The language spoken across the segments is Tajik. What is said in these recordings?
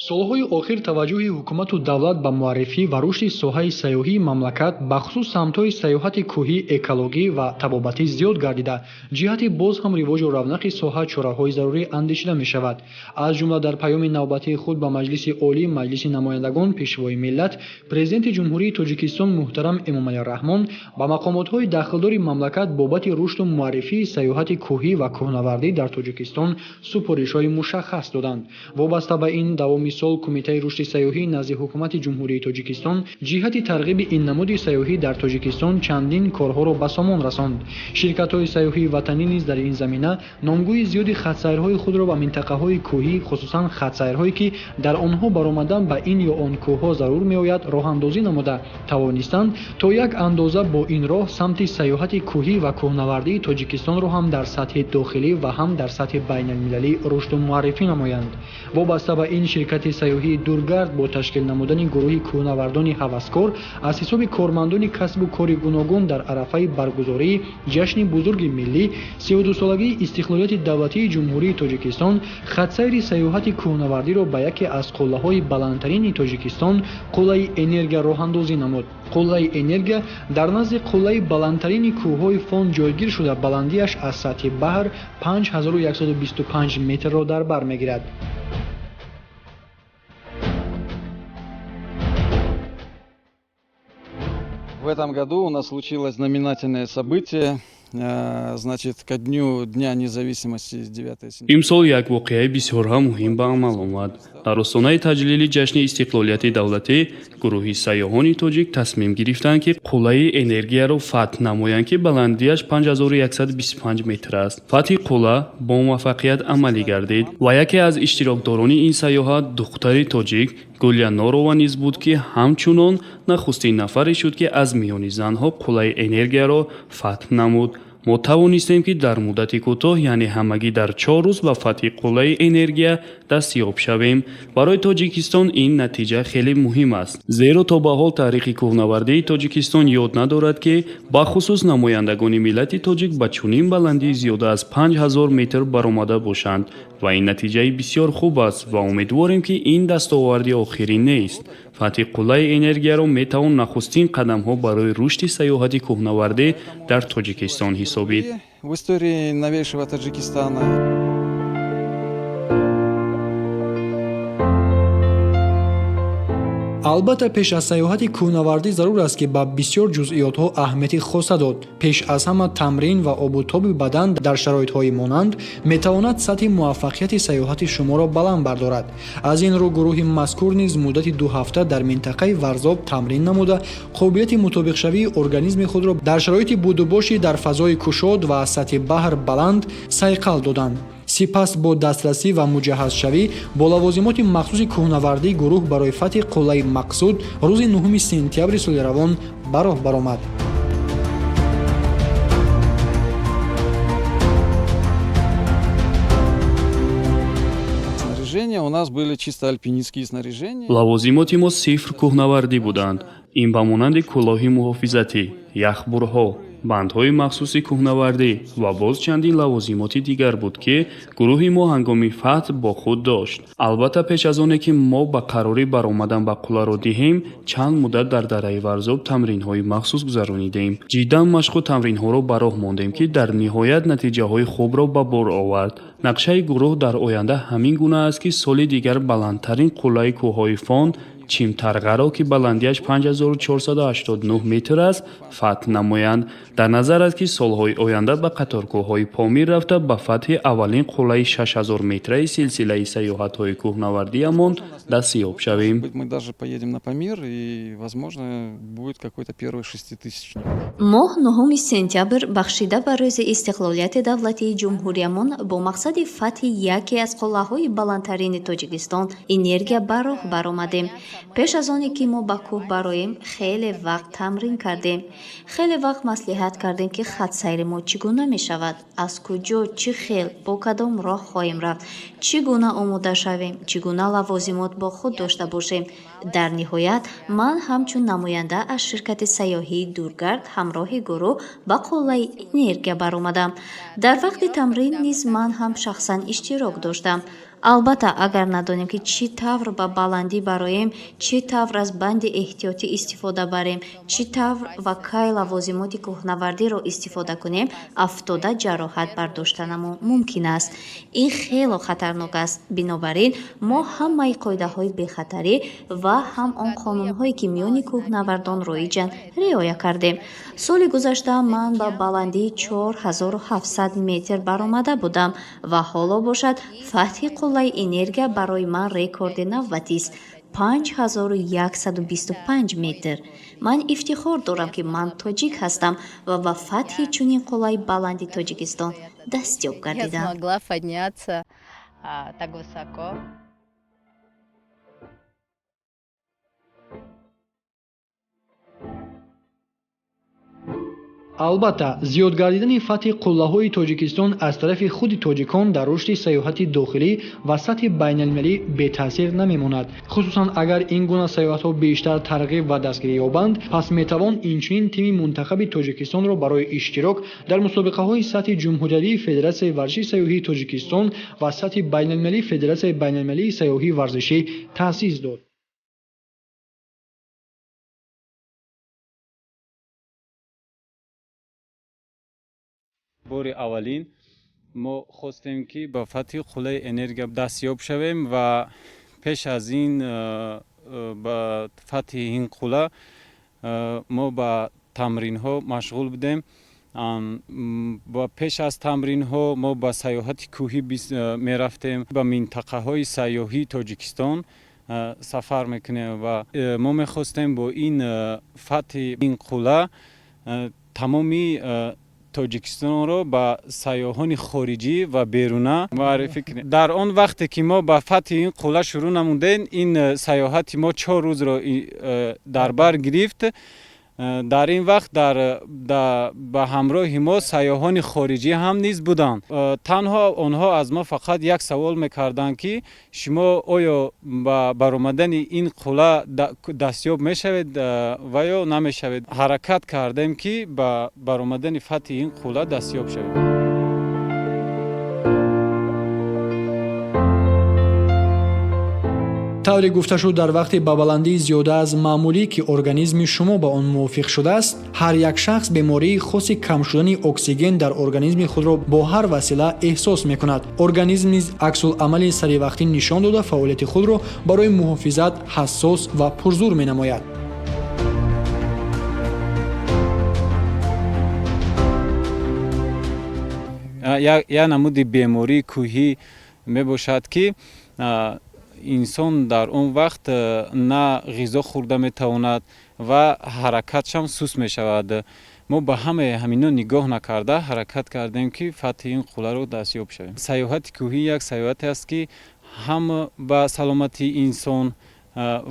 солҳои охир таваҷҷӯҳи ҳукумату давлат ба муаррифӣ ва рушди соҳаи сайёҳии мамлакат бахусус самтҳои сайёҳати кӯҳӣ, экологӣ ва табобатӣ зиёд гардида, ҷиҳати боз ҳам ривожу равнақи соҳа чораҳои зарурӣ андешида мешавад. Аз ҷумла дар паёми навбатии худ ба Маҷлиси Олии Маҷлиси намояндагон Пешвои миллат, Президенти Ҷумҳурии Тоҷикистон муҳтарам Эмомалӣ Раҳмон ба мақомотҳои дахлдори мамлакат бобати рушду муаррифии сайёҳати кӯҳӣ ва кӯҳнавардӣ дар Тоҷикистон супоришҳои мушаххас доданд. Вобаста ба ин давоми сол Кумитаи рушди сайёҳӣ назди ҳукумати Ҷумҳурии Тоҷикистон ҷиҳати тарғиби ин намуди сайёҳӣ дар Тоҷикистон чандин корҳоро ба сомон расонд. Ширкатҳои сайёҳии ватанӣ низ дар ин замина номгӯи зиёди хатсайрҳои худро ба минтақаҳои кӯҳӣ, хусусан хатсайрҳое ки дар онҳо баромадан ба ин ё он кӯҳҳо зарур меояд, роҳандозӣ намуда тавонистанд то як андоза бо ин роҳ самти сайёҳати кӯҳӣ ва кӯҳнавардии Тоҷикистонро ҳам дар сатҳи дохилӣ ва ҳам дар сатҳи байналмилалӣ рушду муаррифӣ намоянд. Вобаста ба ин ширкати сайёҳии Дургард бо ташкил намудани гурӯҳи кӯҳнавардони ҳаваскор аз ҳисоби кормандони касбу кори гуногун дар арафаи баргузории ҷашни бузурги миллӣ 32-солагии истиқлолияти давлатии Ҷумҳурии Тоҷикистон хатсайри сайёҳати кӯҳнавардиро ба яке аз қуллаҳои баландтарини Тоҷикистон қуллаи Энергия роҳандозӣ намуд. Қуллаи Энергия дар назди қуллаи баландтарини кӯҳҳои фон ҷойгир шуда, баландиаш аз сатҳи баҳр 5125 метрро дар бар мегирад. В этом году у нас случилось знаменательное событие. Значит, ко дню Дня независимости с 9 сентября. имсол як воқеаи бисёрҳа муҳим ба амал омад. дар остонаи таҷлили ҷашни истиқлолияти давлатӣ гурӯҳи сайёҳони тоҷик тасмим гирифтанд ки қуллаи Энергияро фатҳ намоянд ки баландиаш 5125 метр аст. фатҳи қулла бо муваффақият амалӣ гардид ва яке аз иштирокдорони ин сайёҳат духтари тоҷик Гулия Норова низ буд ки ҳамчунон нахустин нафаре шуд ки аз миёни занҳо қуллаи Энергияро фатҳ намуд. мо тавонистем ки дар муддати кӯтоҳ, яъне ҳамагӣ дар 4 рӯз ба фатҳи қуллаи Энергия дастёб шавем. барои Тоҷикистон ин натиҷа хеле муҳим аст, зеро то ба ҳол таърихи кӯҳнавардии Тоҷикистон ёд надорад ки бахусус намояндагони миллати тоҷик ба чунин баландии зиёда аз 5000 метр баромада бошанд ва ин натиҷаи бисёр хуб аст ва умедворем ки ин дастоварди охирин нест. фатҳи қуллаи Энергияро метавон нахустин қадамҳо барои рушди сайёҳати кӯҳнавардӣ дар Тоҷикистон ҳисобид. В истории новейшего Таджикистана. албатта пеш аз сайёҳати кӯҳнавардӣ зарур аст ки ба бисёр ҷузъиётҳо аҳамияти хоса дод. пеш аз ҳама тамрин ва обутоби бадан дар шароитҳои монанд метавонад сатҳи муваффақияти сайёҳати шуморо баланд бардорад. аз ин рӯ гурӯҳи мазкур низ муддати 2 ҳафта дар минтақаи Варзоб тамрин намуда қобилияти мутобиқшавии организми худро дар шароити будубоши дар фазои кушод ва аз сатҳи баҳр баланд сайқал доданд. сипас бо дастрасӣ ва муҷаҳҳазшавӣ бо лавозимоти махсуси кӯҳнавардӣ гурӯҳ барои фатҳи қуллаи мақсуд рӯзи 9 сентябри соли равон ба роҳ баромад. У нас были чисто альпинистские снаряжения. лавозимоти мо сифр кӯҳнавардӣ буданд. ин ба монанди кӯлоҳи муҳофизатӣ, яхбурҳо, бандҳои махсуси кӯҳнавардӣ ва боз чандин лавозимоти дигар буд ки гурӯҳи мо ҳангоми фатҳ бо худ дошт. албатта пеш аз оне ки мо ба қарори баромадан ба қулларо диҳем, чанд муддат дар дараи Варзоб тамринҳои махсус гузаронидем. ҷиддан машқу тамринҳоро ба роҳ мондем ки дар ниҳоят натиҷаҳои хубро ба бор овард. нақшаи гурӯҳ дар оянда ҳамин гуна аст ки соли дигар баландтарин қуллаи кӯҳҳои Фон Чимтарғаро ки баландиаш 5489 метр аст фатҳ намоянд. дар назар аст ки солҳои оянда ба қатор кӯҳҳои Помир рафта ба фатҳи аввалин қуллаи 6000 метраи силсилаи сайёҳатҳои кӯҳнавардиамон дастёб шавем. Мы даже поедем на Памир и, возможно, будет какой-то первый 6000-ник. моҳ 9 сентябр бахшида ба рӯзи истиқлолияти давлатии ҷумҳуриямон бо мақсади фатҳи яке аз қуллаҳои баландтарини Тоҷикистон Энергия ба роҳ баромадем. пеш аз оне ки мо ба кӯҳ бароем, хеле вақт тамрин кардем. хеле вақт маслиҳат кардем ки хатсайри мо чӣ гуна мешавад, аз куҷо, чӣ хел, бо кадом роҳ хоҳем рафт, чӣ гуна омода шавем, чӣ гуна лавозимот бо худ дошта бошем. дар ниҳоят ман ҳамчун намоянда аз ширкати сайёҳии Дургард ҳамроҳи гурӯҳ ба қуллаи Энергия баромадам. дар вақти тамрин низ ман ҳам шахсан иштирок доштам. албатта агар надонем ки чӣ тавр ба баландӣ бароем, чӣ тавр аз банди эҳтиётӣ истифода барем, чӣ тавр ва кай лавозимоти кӯҳнавардиро истифода кунем, афтода ҷароҳат бардошта намон мумкин аст. ин хело хатарнок аст. Бинобар ин мо ҳамаи қоидаҳои бехатарӣ ва ҳам он қонунҳое ки миёни кӯҳнавардон роиҷанд риоя кардем. соли гузашта ман ба баландии 4700 метр баромада будам ва ҳоло бошад фатҳи қуллаи энергия барои ман рекорди навбатист. 5125 метр. ман ифтихор дорам ки ман тоҷик ҳастам ва ба фатҳи чунин қуллаи баланди Тоҷикистон дастёб гардидам. албатта зиёд гардидани фатҳи қуллаҳои Тоҷикистон аз тарафи худи тоҷикон дар рушди сайёҳати дохилӣ ва сатҳи байналмилалӣ бетаъсир намемонад. хусусан агар ин гуна сайёҳатҳо бештар тарғиб ва дастгирӣ ёбанд, пас метавон инчунин тими мунтахаби Тоҷикистонро барои иштирок дар мусобиқаҳои сатҳи ҷумҳуриявии Федератсияи варзиши сайёҳии Тоҷикистон ва сатҳи байналмилалии Федератсияи байналмилалии сайёҳии варзишӣ таъсис дод. бори аввалин мо хостем ки ба фатҳи қуллаи энергия дастёб шавем ва пеш аз ин ба фатҳи ин қулла мо ба тамринҳо машғул будем. пеш аз тамринҳо мо ба сайёҳати кӯҳӣ мерафтем, ба минтақаҳои сайёҳии Тоҷикистон сафар мекунем ва мо мехостем бо ин фатҳи ин қулла тамоми Тоҷикистонро ба сайёҳони хориҷӣ ва беруна муаррифӣ кунем. дар он вақте ки мо ба фатҳи ин қулла шурӯъ намудем, ин сайёҳати мо 4 рӯзро дар бар гирифт. дар ин вақт ба ҳамроҳи мо сайёҳони хориҷӣ ҳам низ буданд. танҳо онҳо аз мо фақат як савол мекарданд ки шумо оё ба баромадани ин қулла дастёб мешавед ва ё намешавед. ҳаракат кардем ки ба баромадани фатҳи ин қулла дастёб шавем. тавре гуфта шуд, дар вақти ба баландии зиёда аз маъмулӣ ки организми шумо ба он мувофиқ шудааст, ҳар як шахс бемории хоси кам шудани оксиген дар организми худро бо ҳар васила эҳсос мекунад. организм низ аксулъамали саривақтӣ нишон дода фаъолияти худро барои муҳофизат ҳассос ва пурзур менамояд. як намуди бемории кӯҳӣ мебошад ки инсон дар он вақт на ғизо хӯрда метавонад ва ҳаракатшам суст мешавад. мо ба ҳамаи ҳамино нигоҳ накарда ҳаракат кардем ки фатҳи ин қулларо дастёб шавем. сайёҳати кӯҳӣ як сайёҳате аст ки ҳам ба саломатии инсон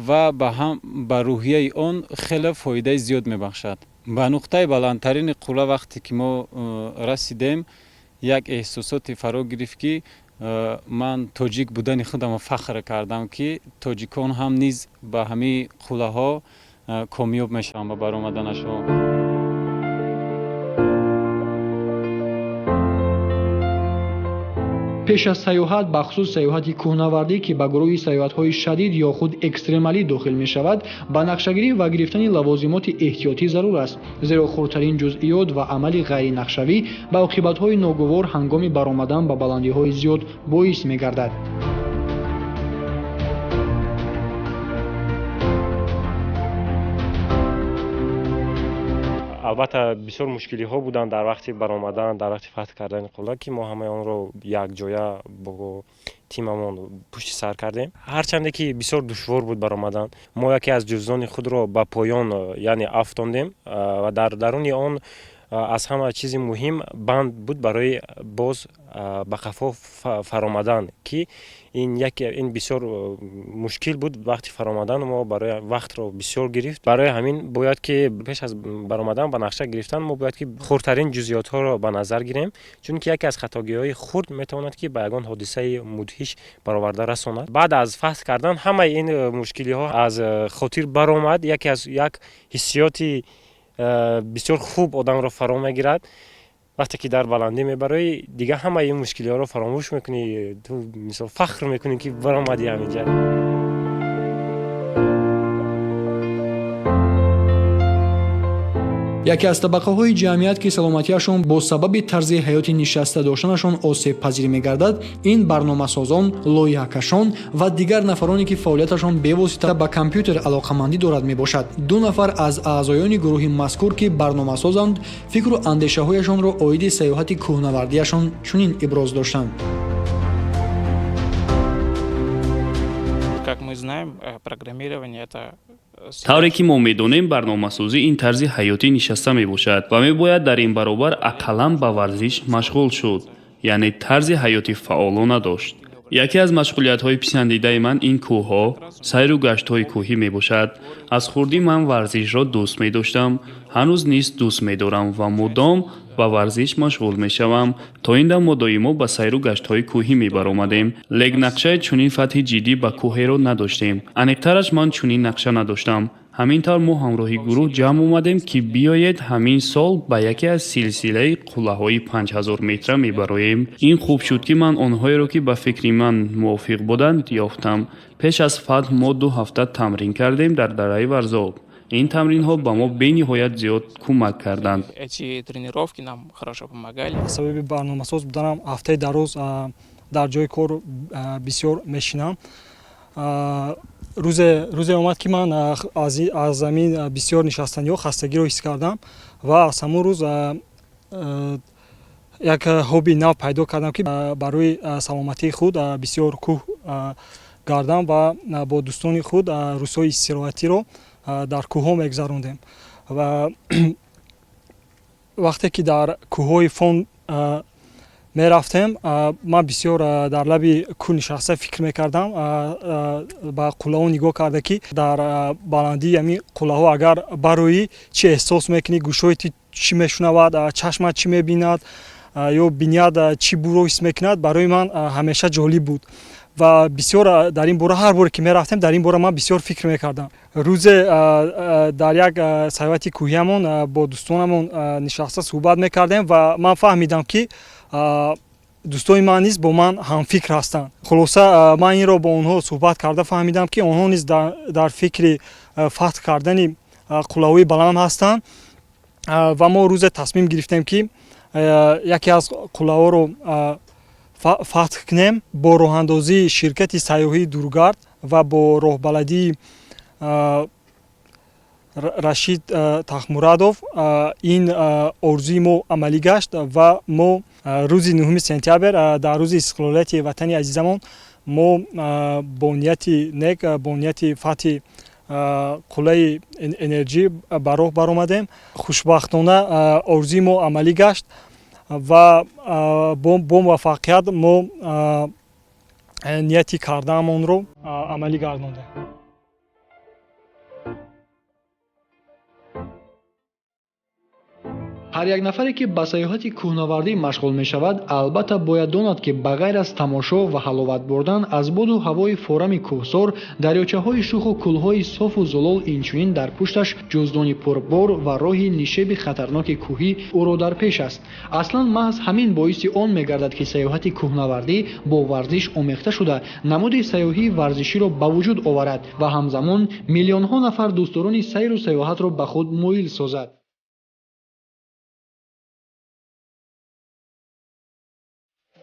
ва ба рӯҳияи он хеле фоидаи зиёд мебахшад. ба нуқтаи баландтарини қулла вақте ки мо расидем, як эҳсосоти фаро гирифт ки ман тоҷик будани худамро фахр кардам ки тоҷикон ҳам низ ба ҳамаи қуллаҳо комёб мешаванд ба баромаданашон. пеш аз сайёҳат, бахусус сайёҳати кӯҳнавардӣ ки ба гурӯҳи сайёҳатҳои шадид ё худ экстремалӣ дохил мешавад, ба нақшагирӣ ва гирифтани лавозимоти эҳтиётӣ зарур аст, зеро хурдтарин ҷузъиёт ва амали ғайринақшавӣ ба оқибатҳои ногувор ҳангоми баромадан ба баландиҳои зиёд боис мегардад. албатта бисёр мушкилиҳо буданд дар вақти баромадан, дар вақти фатҳ кардани қулла, ки мо ҳамаи онро якҷоя бо тимамон пушти сар кардем. ҳарчанде ки бисёр душвор буд баромадан, мо яке аз ҷузъони худро ба поён яъне афтондем ва дар даруни он аз ҳама чизи муҳим банд буд барои боз ба қафо фаромадан, ки ин бисёр мушкил буд вақти фаромадан. мо барои вақтро бисёр гирифт. барои ҳамин бояд ки пеш аз баромадан ба нақша гирифтан мо бояд ки хурдтарин ҷузъиётҳоро ба назар гирем, чунки яке аз хатогиҳои хурд метавонад ки ба ягон ҳодисаи мудҳиш бароварда расонад. баъд аз фаҳс кардан ҳамаи ин мушкилиҳо аз хотир баромад. як ҳиссиёти бисёр хуб одамро фаро мегирад. вақте ки дар баландӣ мебароӣ дига ҳамаи ин мушкилиҳоро фаромӯш мекунӣ, ту мисол фахр мекунӣ ки баромадӣ ҳаминҷа. яке аз табақаҳои ҷамъият ки саломатиашон бо сабаби тарзи ҳаёти нишаста доштанашон осебпазир мегардад, ин барномасозон, лоиҳакашон ва дигар нафароне ки фаъолияташон бевосита ба компютер алоқамандӣ дорад мебошад. 2 нафар аз аъзоёни гурӯҳи мазкур ки барномасозанд, фикру андешаҳояшонро оиди сайёҳати кӯҳнавардиашон чунин иброз доштанд. Как мы знаем, программирование это тавре ки мо медонем барномасозӣ ин тарзи ҳаётӣ нишаста мебошад ва мебояд дар ин баробар ақаллан ба варзиш машғул шуд, яъне тарзи ҳаёти фаъолона дошт. яке аз машғулиятҳои писандидаи ман ин кӯҳҳо, сайру гаштҳои кӯҳӣ мебошад. аз хурдӣ ман варзишро дӯст медоштам, ҳанӯз низ дӯст медорам ва мудом ба варзиш машғул мешавам. то ин дам мо доимо ба сайру гаштҳои кӯҳӣ мебаромадем. лек нақшаи чунин фатҳи ҷиддӣ ба кӯҳеро надоштем. аниқтараш ман чунин нақша надоштам. ҳамин тавр мо ҳамроҳи гурӯҳ ҷамъ омадем ки биёед ҳамин сол ба яке аз силсилаи қуллаҳои 5000 метра мебароем. ин хуб шуд ки ман онҳоеро ки ба фикри ман мувофиқ буданд ёфтам. пеш аз фатҳ мо 2 ҳафта тамрин кардем дар дараи варзоб. ин тамринҳо ба мо бениҳоят зиёд кӯмак карданд. эти тренировки нам хорошо помогали. сабаби барномасоз буданам ҳафтаи дароз дар ҷои кор бисёр мешинам. рӯзе омад ки ман аз замин бисёр нишастаниҳо хастагиро ҳис кардам ва аз ҳамон рӯз як ҳобби нав пайдо кардам ки барои саломатии худ бисёр кӯҳ гардам ва бо дӯстони худ рӯзҳои истироҳатиро дар кӯҳҳо мегузарондем. ва вақте ки дар кӯҳҳои фон мерафтем, ман бисёр дар лаби кӯҳ нишаста фикр мекардам, ба қуллаҳо нигоҳ карда ки дар баландии ҳамин қуллаҳо агар бароӣ чӣ эҳсос мекунӣ, гӯшҳои ту чӣ мешунавад, чашмат чӣ мебинад ё бинияд чӣ буро ҳис мекунад, барои ман ҳамеша ҷолиб буд ва бисёр дар ин бора ҳар боре ки мерафтем дар ин бора ман бисёр фикр мекардам. рӯзе дар як сайёҳати кӯҳиамон бо дӯстонамон нишаста суҳбат мекардем ва ман фаҳмидам ки дӯстони ман низ бо ман ҳамфикр ҳастанд. хулоса ман инро бо онҳо суҳбат карда фаҳмидам ки онҳо низ дар фикри фатҳ кардани қуллаҳои баланд ҳастанд ва мо рӯзе тасмим гирифтем ки яке аз қуллаҳоро фатҳ кунем бо роҳандозии ширкати сайёҳии дургард ва бо роҳбаладии рашид тахмурадов. ин орзуи мо амалӣ гашт ва мо рӯзи 9 сентябр дар рӯзи истиқлолияти ватани азизамон мо бо нияти нек, бо нияти фатҳи қуллаи энерҷӣ ба роҳ баромадем. хушбахтона орзуи мо амалӣ гашт ва бо муваффақият мо нияти кардаамонро амалӣ гардондем. ҳар як нафаре ки ба сайёҳати кӯҳнавардӣ машғул мешавад, албатта бояд донад ки ба ғайр аз тамошо ва ҳаловат бурдан аз боду ҳавои форами кӯҳсор, дарёчаҳои шуху кӯлҳои софу зулол инчунин дар пушташ ҷуздони пурбор ва роҳи нишеби хатарноки кӯҳӣ ӯро дар пеш аст. аслан маҳз ҳамин боиси он мегардад ки сайёҳати кӯҳнавардӣ бо варзиш омехта шуда намуди сайёҳии варзиширо ба вуҷуд оварад ва ҳамзамон миллионҳо нафар дӯстдорони сайру сайёҳатро ба худ моил созад.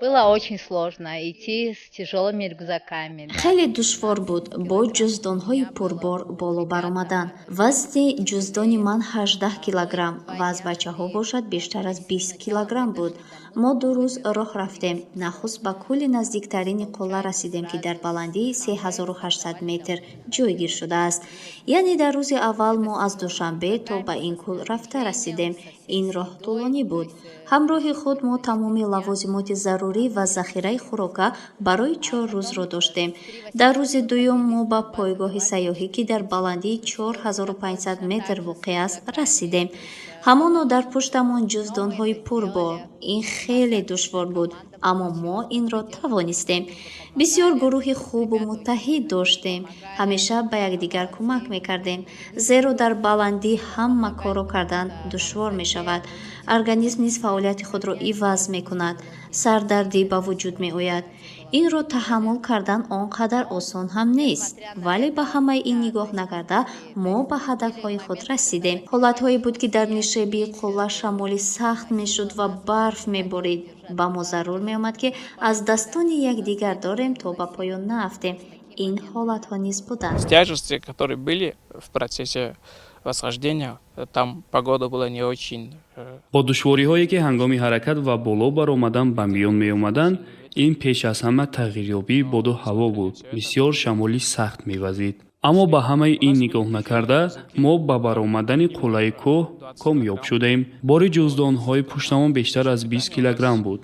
Было очень сложно идти с тяжелыми рюкзаками. خیلی دشوار بود با جزدانهای پربار بالا برآمدن. وزن جزدان من 18 کیلوگرم و از بچه‌ها باشد بیشتر از 20 کیلوگرم بود. ما 2 روز راه رفتیم. نخست به کوه نزدیکترین قله رسیدیم که در بلندی 3800 متر جایگیر شده است. یعنی در روز اول ما از دوشنبه تا به این کوه رفته رسیدیم. این راه طولانی بود. همراه خود ما تمام لوازمات ضروری و ذخیره خوراک برای 4 روز را داشتیم. در روز دوم ما به پایگاه سیاحی که در بلندی 4500 متر واقع است رسیدیم. همانا در پشتمان جزدانهای پربار. این خیلی دشوار بود اما ما این را توانستیم. بسیار گروه خوب و متحد داشتیم. همیشه به یکدیگر کمک میکردیم زیرا در بلندی همه کارو کردن دشوار می شود. организм низ фаъолияти худро иваз мекунад, сардардӣ ба вуҷуд меояд. Инро таҳаммул кардан он қадар осон ҳам нест, вале ба ҳамаи ин нигоҳ накарда мо ба ҳадафҳои худ расидем. ҳолатҳое буд ки дар нишебии қулла шамоли сахт мешуд ва барф меборид. ба мо зарур меомад ки аз дастони якдигар дорем то ба поён наафтем. Ин ҳолатҳо низ буданд. Тяжести, которые были в процессе восхождения, там погода была не очень. бо душвориҳое ки ҳангоми ҳаракат ва боло баромадан ба миён меомаданд, ин пеш аз ҳама тағйирёбии боду ҳаво буд. бисёр шамоли сахт мевазид. аммо ба ҳамаи ин нигоҳ накарда, мо ба баромадани қуллаи кӯҳ комёб шудем. бори ҷуздонҳои пуштамон бештар аз 20 килограмм буд.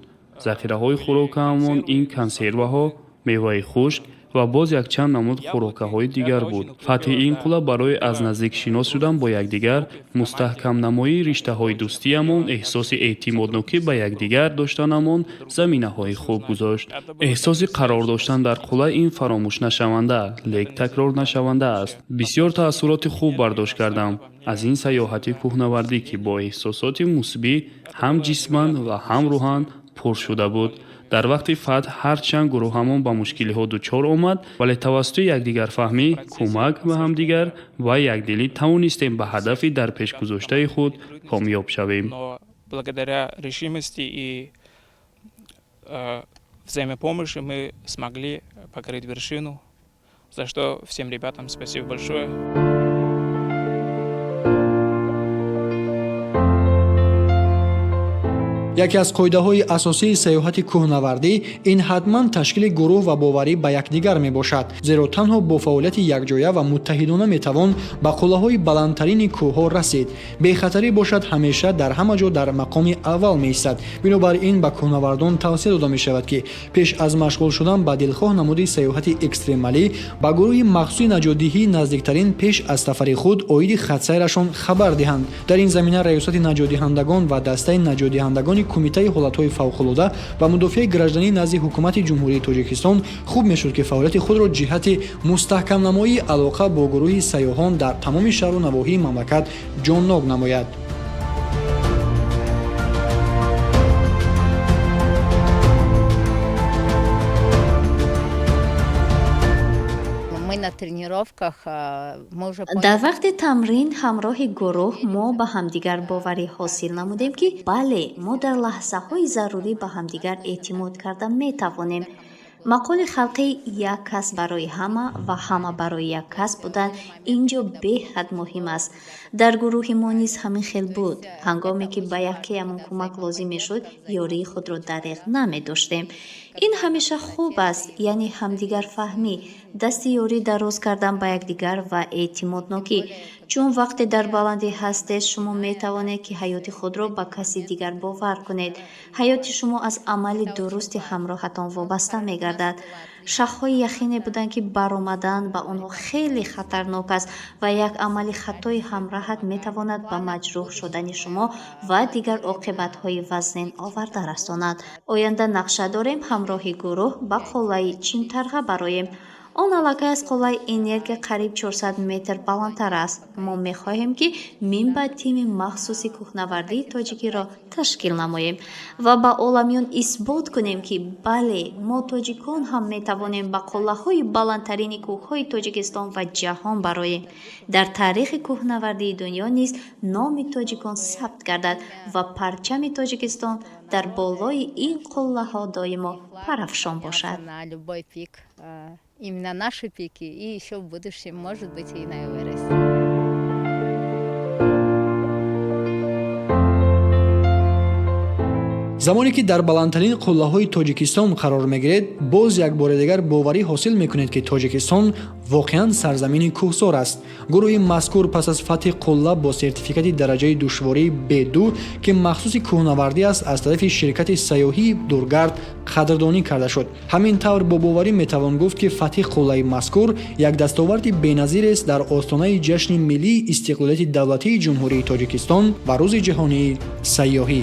захираҳои хӯрокаамон ин консерваҳо, меваи хушк ва боз якчанд намуд хӯрокаҳои дигар буд. фатҳи ин қулла барои аз наздик шинос шудан бо якдигар, мустаҳкамнамоии риштаҳои дӯстиамон, эҳсоси эътимоднокӣ ба якдигар доштанамон заминаҳои хуб гузошт. эҳсоси қарор доштан дар қулла ин фаромӯшнашаванда, лек такрорнашаванда аст. бисёр таассуроти хуб бардошт кардам аз ин сайёҳати кӯҳнавардӣ, ки бо эҳсосоти мусбӣ ҳам ҷисман ва ҳам рӯҳан пур шуда буд. дар вақти фатҳ ҳарчанд гурӯҳамон ба мушкилиҳо дучор омад, вале тавассути якдигарфаҳмӣ, кӯмак ба ҳамдигар ва якдилӣ тавонистем ба ҳадафи дар пешгузоштаи худ комёб шавем. Но благодаря решимости и взаимопомощи мы смогли покорить вершину, за что всем ребятам спасибо большое. яке аз қоидаҳои асосии сайёҳати кӯҳнавардӣ ин ҳатман ташкили гурӯҳ ва боварӣ ба якдигар мебошад, зеро танҳо бо фаъолияти якҷоя ва муттаҳидона метавон ба қуллаҳои баландтарини кӯҳҳо расид. бехатарӣ бошад ҳамеша дар ҳама ҷо дар мақоми аввал меистад. бинобар ин ба кӯҳнавардон тавсия дода мешавад ки пеш аз машғул шудан ба дилхоҳ намуди сайёҳати экстремалӣ ба гурӯҳи махсуси наҷотдиҳӣ наздиктарин пеш аз сафари худ оиди хатсайрашон хабар диҳанд. дар ин замина раёсати наҷотдиҳандагон ва дастаи наҷотдиҳандагони кумитаи ҳолатҳои фавқулода ва мудофиаи гражданӣ назди ҳукумати ҷумҳурии Тоҷикистон хуб мешуд ки фаъолияти худро ҷиҳати мустаҳкамнамоии алоқа бо гурӯҳи сайёҳон дар тамоми шаҳру навоҳии мамлакат ҷоннок намояд. На тренировках мы уже дар вақти тамрин ҳамроҳи гурӯҳ мо ба ҳамдигар боварӣ ҳосил намудем ки бале мо дар лаҳзаҳои зарурӣ ба ҳамдигар эътимод карда метавонем. мақоли халқи як кас барои ҳама ва ҳама барои як кас будан инҷо беҳад муҳим аст. дар гурӯҳи мо низ ҳамин хел буд. ҳангоме ки ба якеямон кӯмак лозим мешуд, ёрии худро дариғ намедоштем. ин ҳамеша хуб аст, яъне ҳамдигарфаҳмӣ, дасти ёрӣ дароз кардан ба якдигар ва эътимоднокӣ. чун вақте дар баландӣ ҳастед, шумо метавонед ки ҳаёти худро ба каси дигар бовар кунед. ҳаёти шумо аз амали дурусти ҳамроҳатон вобаста мегардад. шахҳои яхине буданд ки баромадан ба онҳо хеле хатарнок аст ва як амали хатои ҳамроҳат метавонад ба маҷрӯҳ шудани шумо ва дигар оқибатҳои вазнин оварда расонад. оянда нақша дорем ҳамроҳи гурӯҳ ба қуллаи Чинтарға бароем. он аллакай аз қуллаи энергия қариб 400 метр баландтар аст. мо мехоҳем ки минбаъд тими махсуси кӯҳнавардии тоҷикиро ташкил намоем ва ба оламиён исбот кунем ки бале, мо тоҷикон ҳам метавонем ба қуллаҳои баландтарини кӯҳҳои Тоҷикистон ва ҷаҳон бароем. дар таърихи кӯҳнавардии дунё низ номи тоҷикон сабт гардад ва парчами Тоҷикистон дар болои ин қуллаҳо доимо парафшон бошад. Именно наши пики, и еще в будущем, может быть, и на Эверест. замоне ки дар баландтарин қуллаҳои Тоҷикистон қарор мегиред, боз як бори дигар боварӣ ҳосил мекунед ки Тоҷикистон воқеан сарзамини кӯҳсор аст. гурӯҳи мазкур пас аз фатҳи қулла бо сертификати дараҷаи душвории B2 ки махсуси кӯҳнавардӣ аст, аз тарафи ширкати сайёҳии Дургард қадрдонӣ карда шуд. ҳамин тавр бо боварӣ метавон гуфт ки фатҳи қуллаи мазкур як дастоварди беназирест дар остонаи ҷашни миллии истиқлолияти давлатии ҷумҳурии Тоҷикистон ва рӯзи ҷаҳонии сайёҳӣ.